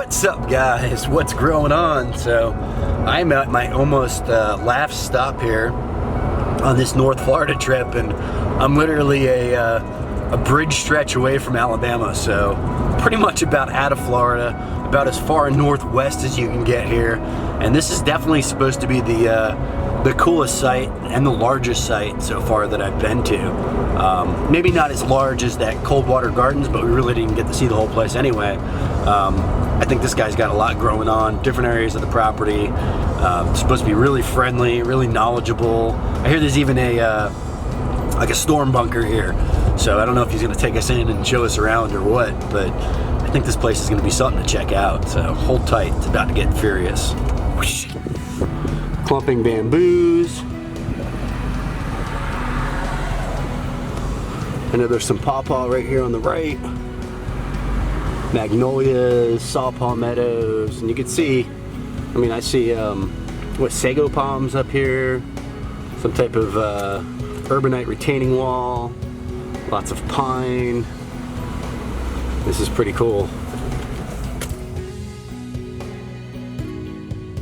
What's up, guys? What's growing on? So I'm at my almost last stop here on this North Florida trip, and I'm literally a bridge stretch away from Alabama, so pretty much about out of Florida, about as far northwest as you can get here. And this is definitely supposed to be the coolest site and the largest site so far that I've been to. Maybe not as large as that Coldwater Gardens, but we really didn't get to see the whole place anyway. I think this guy's got a lot growing on, different areas of the property. It's supposed to be really friendly, really knowledgeable. I hear there's even like a storm bunker here. So I don't know if he's gonna take us in and show us around or what, but I think this place is gonna be something to check out. So hold tight, it's about to get furious. Whoosh. Clumping bamboos. I know there's some pawpaw right here on the right. Magnolias, saw palmettos, and you can see, I mean, I see what, sago palms up here, some type of urbanite retaining wall, lots of pine. This is pretty cool.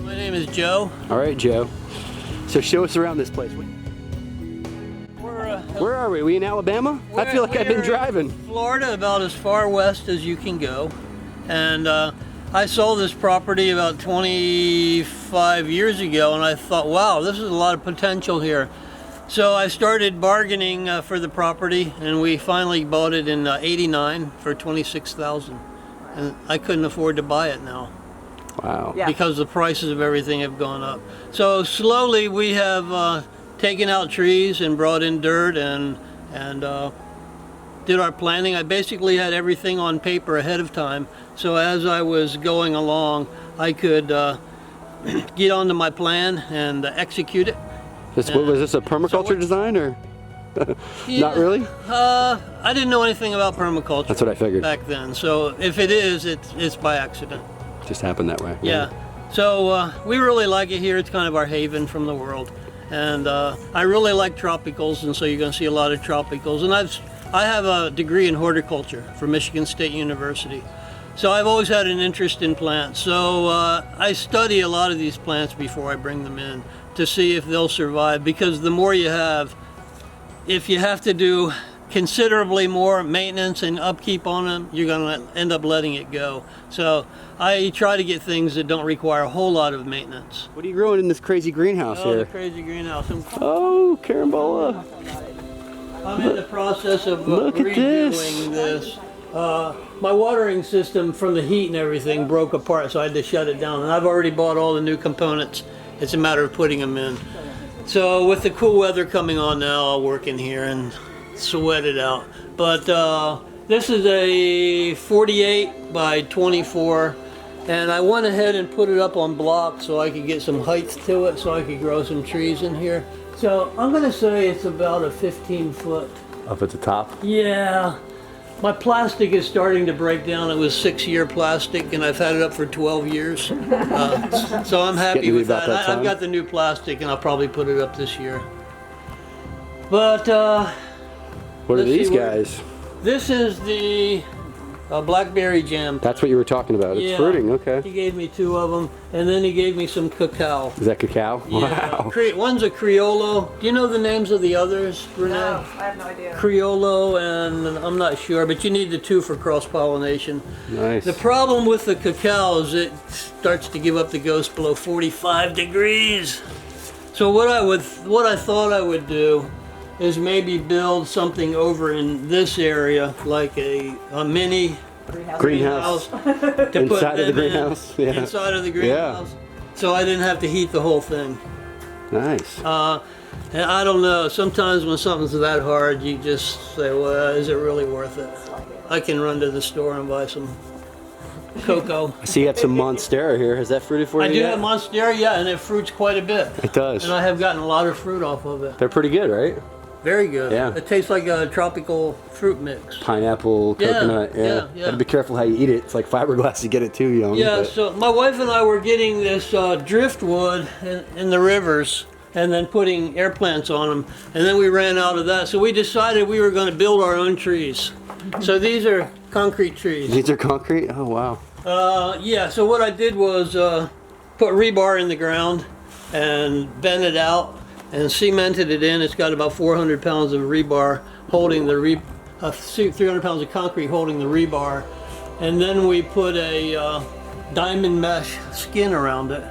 My name is Joe. All right, Joe. So show us around this place. Where are we? We in Alabama? I feel like I've been driving. Florida, about as far west as you can go. And I sold this property about 25 years ago, and I thought, wow, this is a lot of potential here. So I started bargaining for the property, and we finally bought it in '89 for $26,000. And I couldn't afford to buy it now. Wow. Yeah. Because the prices of everything have gone up. So slowly we have taken out trees and brought in dirt and did our planning. I basically had everything on paper ahead of time. So as I was going along, I could get onto my plan and execute it. What was this, a permaculture design or? Yeah, not really? I didn't know anything about permaculture. That's what I figured. Back then. So if it is, it's by accident. Just happened that way. Yeah. So we really like it here. It's kind of our haven from the world. And I really like tropicals, and so you're going to see a lot of tropicals. And I have a degree in horticulture from Michigan State University. So I've always had an interest in plants. So I study a lot of these plants before I bring them in to see if they'll survive, because the more you have, if you have to do considerably more maintenance and upkeep on them, you're going to end up letting it go. So I try to get things that don't require a whole lot of maintenance. What are you growing in this crazy greenhouse Oh, here? the crazy greenhouse. Oh, carambola. I'm in the process of Look at redoing this. My watering system from the heat and everything broke apart, so I had to shut it down. And I've already bought all the new components. It's a matter of putting them in. So with the cool weather coming on now, I'll work in here and sweat it out. But this is a 48 by 24, and I went ahead and put it up on blocks so I could get some height to it, so I could grow some trees in here. So I'm gonna say it's about a 15-foot. Up at the top? Yeah. My plastic is starting to break down. It was 6-year plastic, and I've had it up for 12 years. So I'm happy with that. I've got the new plastic, and I'll probably put it up this year. But what are these guys? This is the blackberry jam. That's what you were talking about. It's fruiting, okay. He gave me 2 of them, and then he gave me some cacao. Is that cacao? Yeah. Wow. One's a Criollo. Do you know the names of the others, Renee? No, I have no idea. Criollo, and I'm not sure, but you need the 2 for cross-pollination. Nice. The problem with the cacao is it starts to give up the ghost below 45 degrees. So what I thought I would do is maybe build something over in this area, like a mini greenhouse to Inside put of the them greenhouse? in, Yeah. inside of the greenhouse, so I didn't have to heat the whole thing. Nice. And I don't know, sometimes when something's that hard, you just say, well, is it really worth it? I can run to the store and buy some cocoa. I see you got some Monstera here. Has that fruited for you I do yet? have Monstera, yeah, and it fruits quite a bit. It does. And I have gotten a lot of fruit off of it. They're pretty good, right? Very good. Yeah. It tastes like a tropical fruit mix. Pineapple, coconut, yeah. Gotta be careful how you eat it. It's like fiberglass, you get it too young. Yeah, but... so my wife and I were getting this driftwood in the rivers and then putting air plants on them, and then we ran out of that. So we decided we were going to build our own trees. So these are concrete trees. These are concrete? Oh, wow. Yeah, so what I did was put rebar in the ground and bent it out and cemented it in. It's got about 400 pounds of rebar holding the 300 pounds of concrete holding the rebar. And then we put a diamond mesh skin around it.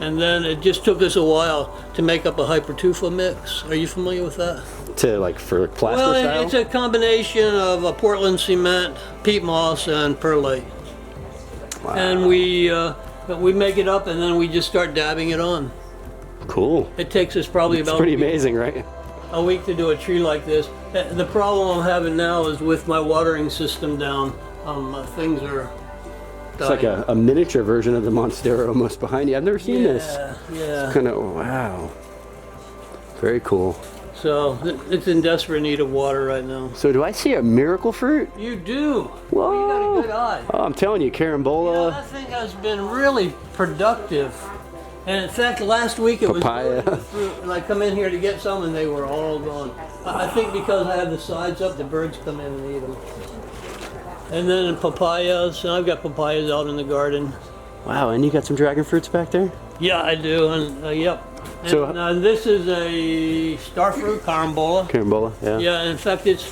And then it just took us a while to make up a hypertufa mix. Are you familiar with that? To like for plaster Well, style? it's a combination of a Portland cement, peat moss, and perlite. Wow. And we make it up, and then we just start dabbing it on. Cool. It takes us probably It's about pretty amazing, right? a week to do a tree like this. The problem I'm having now is with my watering system down. Things are It's like a miniature version of the Monstera almost behind you. I've never seen this. Yeah. Kind of, wow. Very cool. So it's in desperate need of water right now. So do I see a miracle fruit? You do. Whoa. You got a good eye. Oh, I'm telling you, carambola. That thing has been really productive. And in fact, last week it Papaya. was really fruit. And I come in here to get some and they were all gone. I think because I have the sides up, the birds come in and eat them. And then papayas, and I've got papayas out in the garden. Wow, and you got some dragon fruits back there? Yeah, I do, and yep. And, So- this is a starfruit carambola. Carambola, yeah. Yeah, in fact, it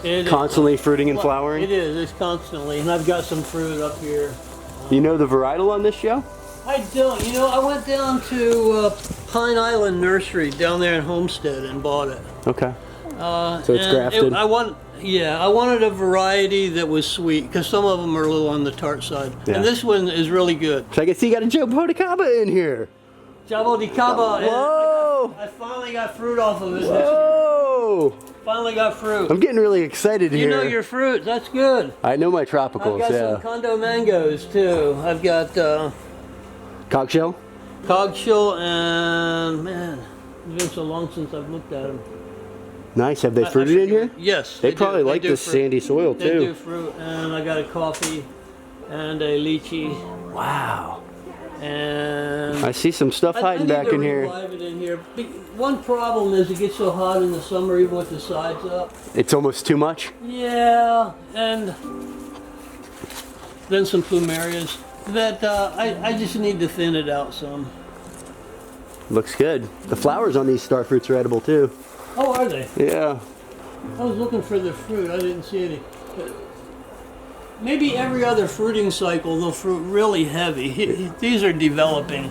is Constantly fruiting and flowering? It is, it's constantly, and I've got some fruit up here. You know the varietal on this show? I don't, you know, I went down to Pine Island Nursery down there in Homestead and bought it. Okay. So it's And grafted? I wanted a variety that was sweet, because some of them are a little on the tart side. Yeah. And this one is really good. So I can see you got a Joe Podicaba in here. Jabo de Caba. Whoa! I finally got fruit off of it. Whoa! Finally got fruit. I'm getting really excited You here. know your fruit, that's good. I know my I've tropicals, got yeah. some condo mangoes too. I've got Cogshell? cogshell and, man, it's been so long since I've looked at them. Nice. Have they fruited in here? Yes. They probably do. like do this fruit. sandy soil They do too. fruit, and I got a coffee and a lychee, Wow. and I see some stuff hiding back in here. Revive it in here. One problem is it gets so hot in the summer, even with the sides up. It's almost too much. Yeah, and then some plumerias that I just need to thin it out some. Looks good. The flowers on these star fruits are edible too. Oh, are they? Yeah. I was looking for the fruit. I didn't see any. Maybe every other fruiting cycle they'll fruit really heavy. These are developing,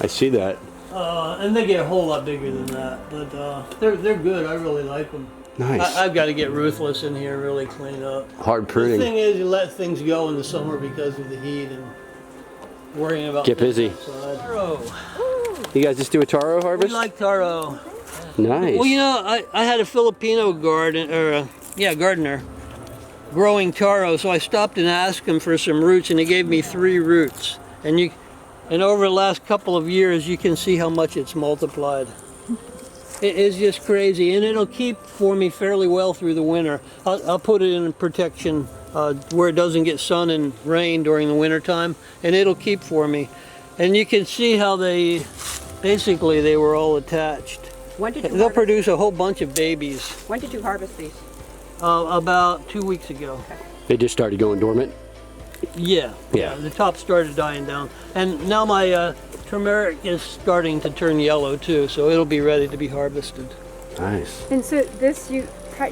I see that. and they get a whole lot bigger than that. But they're good. I really like them. Nice. I've got to get ruthless in here, really clean up. Hard The pruning. thing is, you let things go in the summer because of the heat and worrying about Get things busy. outside. Taro. You guys just do a taro We harvest? like taro. Nice. Well, you know, I had a Filipino gardener growing taro, so I stopped and asked him for some roots, and he gave me 3 roots. And over the last couple of years, you can see how much it's multiplied. It is just crazy, and it'll keep for me fairly well through the winter. I'll put it in protection where it doesn't get sun and rain during the winter time, and it'll keep for me. And you can see how they were all attached. When did you They'll harvest? produce a whole bunch of babies. When did you harvest these? About 2 weeks ago. They just started going dormant? Yeah. Yeah. The top started dying down, and now my turmeric is starting to turn yellow too, so it'll be ready to be harvested. Nice. And so this, how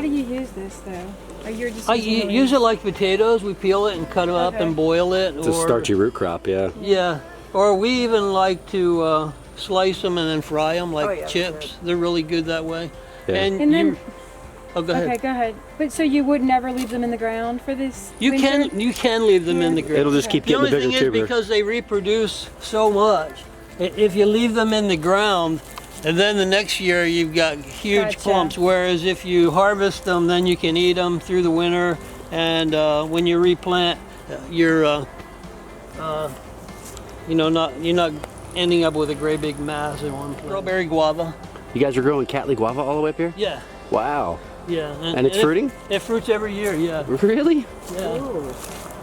do you use this though? Or you're just I using use it like potatoes. We peel it and cut them up Okay. and boil it. It's a starchy root crop, yeah. Yeah. Or we even like to slice them and then fry them like Oh, yeah, chips. They're really good that way. Yeah. And then, oh, go ahead. okay, go ahead. But so you would never leave them in the ground for this You winter? can leave them in the ground. It'll just keep The getting only a bigger thing is tuber. because they reproduce so much, if you leave them in the ground, and then the next year you've got huge Gotcha. clumps. Whereas if you harvest them, then you can eat them through the winter, and when you replant, you're not ending up with a great big mass in one place. Strawberry guava. You guys are growing Cattleya guava all the way up here? Yeah, Wow. yeah. And it's fruiting? It fruits every year. Yeah, Really? yeah. Ooh,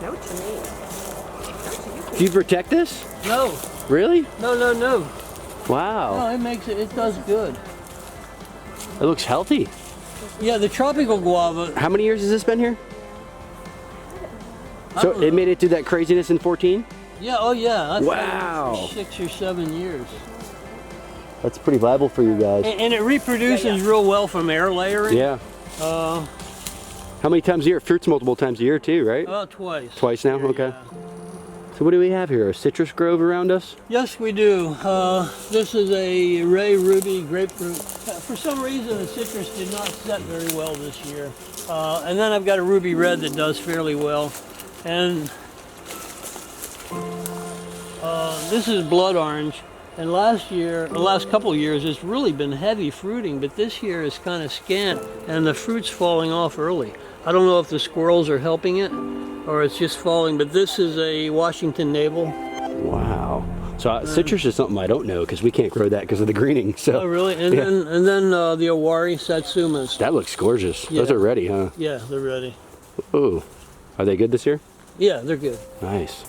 no to me. Do you protect this? No, Really? no. No, Wow. it does good. It looks healthy. Yeah, the tropical guava. How many years has this been here? So it made it through that craziness in 14? Yeah, oh yeah. I've had it Wow. for 6 or 7 years. That's pretty viable for you guys. And it reproduces real well from air layering. Yeah. How many times a year? Fruits multiple times a year too, right? Twice. Twice now? Okay. Yeah. So what do we have here? A citrus grove around us? Yes, we do. This is a Ray Ruby grapefruit. For some reason, the citrus did not set very well this year. And then I've got a Ruby Red that does fairly well. And this is blood orange. And the last couple of years, it's really been heavy fruiting, but this year is kind of scant, and the fruit's falling off early. I don't know if the squirrels are helping it, or it's just falling, but this is a Washington navel. Wow. So citrus is something I don't know because we can't grow that because of the greening. So. Oh, really? And then the Owari Satsumas. That looks gorgeous. Yeah. Those are ready, huh? Yeah, they're ready. Ooh. Are they good this year? Yeah, they're good. Nice.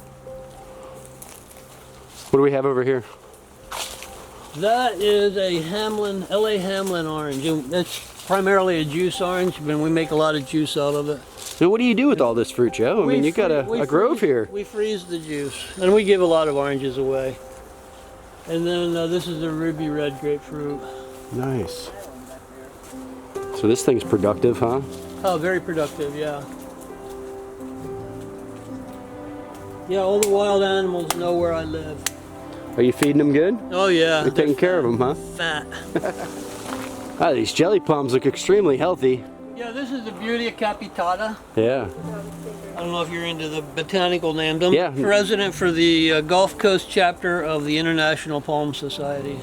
What do we have over here? That is a LA Hamlin orange. It's primarily a juice orange, but we make a lot of juice out of it. So what do you do with all this fruit, Joe? I mean, you got a grove here. We freeze the juice, and we give a lot of oranges away. And then this is the Ruby Red grapefruit. Nice. So this thing's productive, huh? Oh, very productive, yeah. Yeah, all the wild animals know where I live. Are you feeding them good? Oh yeah. You're taking care of them, huh? Fat. Ah, these jelly plums look extremely healthy. Yeah, this is the Beauty capitata. Yeah. I don't know if you're into the botanical names. I'm Yeah. president for the Gulf Coast chapter of the International Palm Society.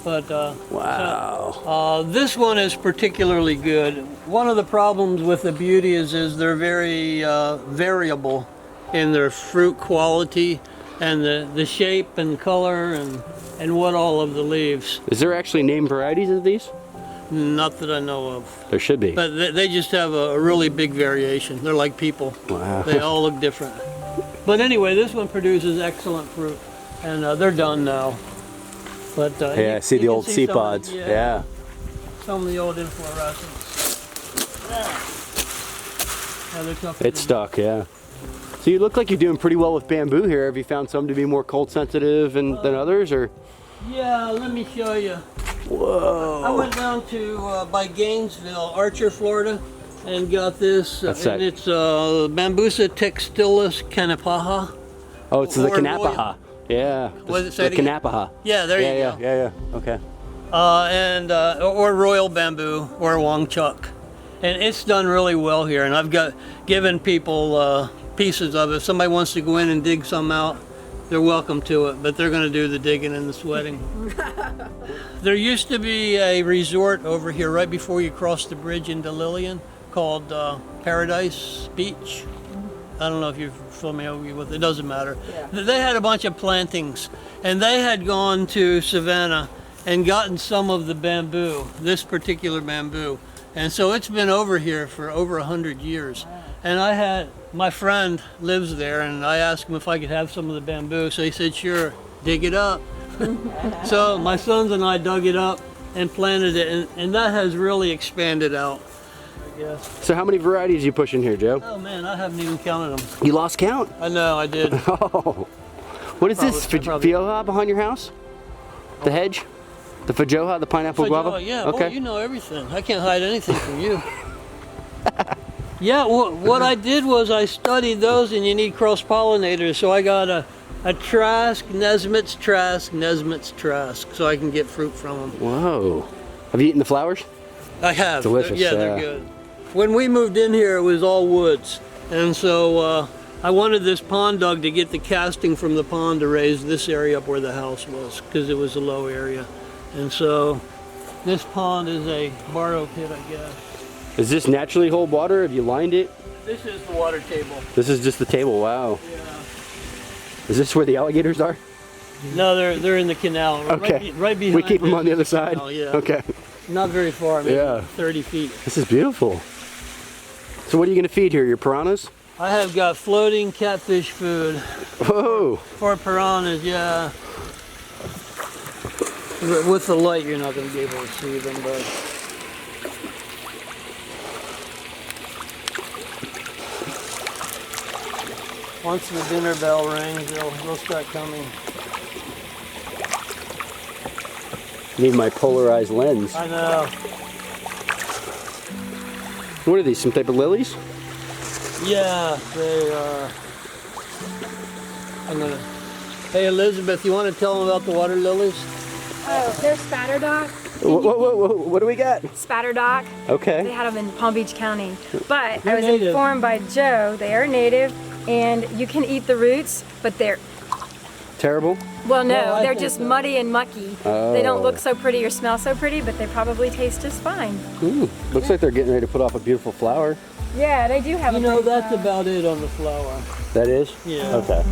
But Wow. this one is particularly good. One of the problems with the Beauties is they're very variable in their fruit quality and the shape and color and what all of the leaves. Is there actually named varieties of these? Not that I know of. There should be. But they just have a really big variation. They're like people. Wow. They all look different. But anyway, this one produces excellent fruit. And they're done now. But Yeah, I see you the can old see seed some of pods. the- Yeah. Some of the old inflorescence. Yeah, they're tough. It's stuck, yeah. So you look like you're doing pretty well with bamboo here. Have you found some to be more cold sensitive than others, or? Yeah, let me show you. Whoa. I went down to by Gainesville, Archer, Florida, and got this. That's and it's Bambusa textilis canapaha. Oh, it's the or canapaha. Yeah. What does it say The again? canapaha. Yeah, there you go. Yeah. Okay. Or royal bamboo or wongchuck, and it's done really well here. And I've given people pieces of it. If somebody wants to go in and dig some out, they're welcome to it, but they're going to do the digging and the sweating. There used to be a resort over here right before you cross the bridge into Lillian called Paradise Beach. I don't know if you're familiar with it, it doesn't matter. Yeah. They had a bunch of plantings, and they had gone to Savannah and gotten some of the bamboo, this particular bamboo. And so it's been over here for over 100 years. And my friend lives there, and I asked him if I could have some of the bamboo. So he said, sure, dig it up. So my sons and I dug it up and planted it, and that has really expanded out, I guess. So how many varieties are you pushing here, Joe? Oh man, I haven't even counted them. You lost count? I know, I did. Oh. What is this? Probably. Feijoa behind your house? The hedge? The feijoa, the pineapple guava? Yeah, Okay. boy, you know everything. I can't hide anything from you. Yeah, what I did was I studied those, and you need cross-pollinators, so I got a Trask, Nesmith's Trask, so I can get fruit from them. Whoa. Have you eaten the flowers? I have. Delicious, Yeah, they're good. When we moved in here, it was all woods, and so I wanted this pond dug to get the casting from the pond to raise this area up where the house was, because it was a low area. And so this pond is a borrow pit, I guess. Does this naturally hold water? Have you lined it? This is the water table. This is just the table, wow. Yeah. Is this where the alligators are? No, they're in the canal. Okay. Right behind. We keep them on the other this side? canal, yeah. Okay. Not very far, maybe Yeah. 30 feet. This is beautiful. So what are you going to feed here? Your piranhas? I have got floating catfish food Whoa. for piranhas, yeah. With the light, you're not going to be able to see them, but. Once the dinner bell rings, they'll start coming. Need my polarized lens. I know. What are these? Some type of lilies? Yeah, they are. I'm gonna. Hey Elizabeth, you want to tell them about the water lilies? Oh, they're spatterdock. What do we got? Spatterdock. They Okay. had them in Palm Beach County. But They're I was native. informed by Joe, they are native and you can eat the roots, but they're, Terrible. well, no, No, I they're think just so. muddy and mucky. They don't look so pretty or smell so pretty, but they probably taste just fine. Looks like they're getting ready to put off a beautiful flower. Yeah, they do have You a know, pretty that's flower. about it on the flower. That is? Yeah. Okay.